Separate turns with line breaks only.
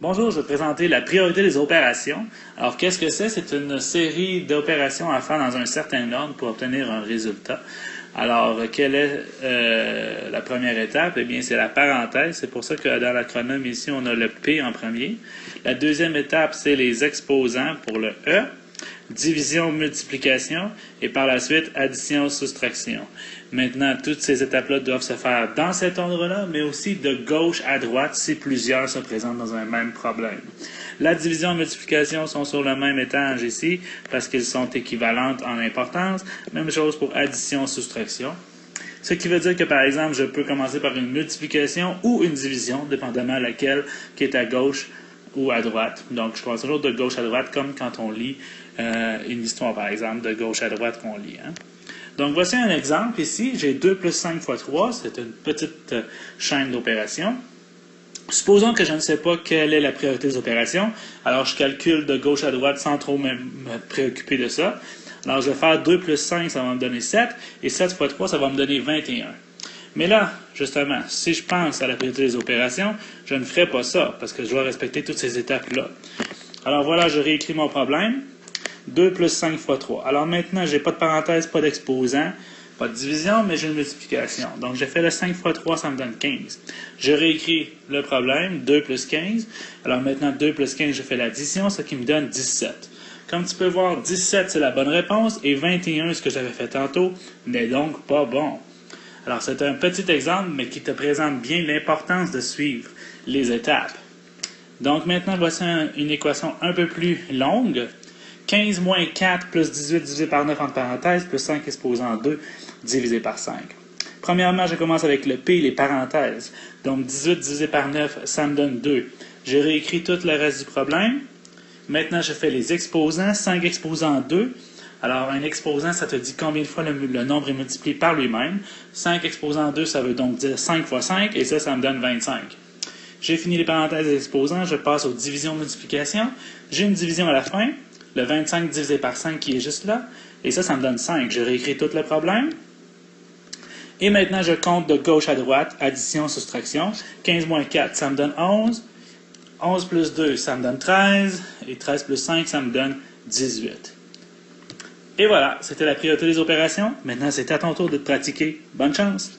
Bonjour, je vais te présenter la priorité des opérations. Alors, qu'est-ce que c'est? C'est une série d'opérations à faire dans un certain ordre pour obtenir un résultat. Alors, quelle est la première étape? Eh bien, c'est la parenthèse. C'est pour ça que dans l'acronyme ici, on a le P en premier. La deuxième étape, c'est les exposants pour le E. Division, multiplication, et par la suite, addition, soustraction. Maintenant, toutes ces étapes-là doivent se faire dans cet ordre-là, mais aussi de gauche à droite si plusieurs se présentent dans un même problème. La division et multiplication sont sur le même étage ici, parce qu'ils sont équivalentes en importance. Même chose pour addition, soustraction. Ce qui veut dire que, par exemple, je peux commencer par une multiplication ou une division, dépendamment à laquelle qui est à gauche ou à droite. Donc, je commence toujours de gauche à droite, comme quand on lit une histoire, par exemple, de gauche à droite qu'on lit. Donc, voici un exemple ici. J'ai 2 plus 5 fois 3. C'est une petite chaîne d'opérations. Supposons que je ne sais pas quelle est la priorité des opérations. Alors, je calcule de gauche à droite sans trop me préoccuper de ça. Alors, je vais faire 2 plus 5, ça va me donner 7. Et 7 fois 3, ça va me donner 21. Mais là, justement, si je pense à la priorité des opérations, je ne ferai pas ça, parce que je dois respecter toutes ces étapes-là. Alors voilà, je réécris mon problème. 2 plus 5 fois 3. Alors maintenant, je n'ai pas de parenthèse, pas d'exposant, pas de division, mais j'ai une multiplication. Donc, j'ai fait le 5 fois 3, ça me donne 15. Je réécris le problème, 2 plus 15. Alors maintenant, 2 plus 15, je fais l'addition, ce qui me donne 17. Comme tu peux voir, 17, c'est la bonne réponse, et 21, ce que j'avais fait tantôt, n'est donc pas bon. Alors, c'est un petit exemple, mais qui te présente bien l'importance de suivre les étapes. Donc, maintenant, voici une équation un peu plus longue. 15 moins 4 plus 18 divisé par 9 entre parenthèses, plus 5 exposant 2 divisé par 5. Premièrement, je commence avec le P, les parenthèses. Donc, 18 divisé par 9, ça me donne 2. Je réécris tout le reste du problème. Maintenant, je fais les exposants. 5 exposant 2. Alors, un exposant, ça te dit combien de fois le nombre est multiplié par lui-même. 5 exposant 2, ça veut donc dire 5 fois 5, et ça me donne 25. J'ai fini les parenthèses et les exposants, je passe aux divisions-multiplications. J'ai une division à la fin, le 25 divisé par 5 qui est juste là, et ça me donne 5. Je réécris tout le problème. Et maintenant, je compte de gauche à droite, addition, soustraction. 15 moins 4, ça me donne 11. 11 plus 2, ça me donne 13. Et 13 plus 5, ça me donne 18. Et voilà, c'était la priorité des opérations. Maintenant, c'est à ton tour de te pratiquer. Bonne chance!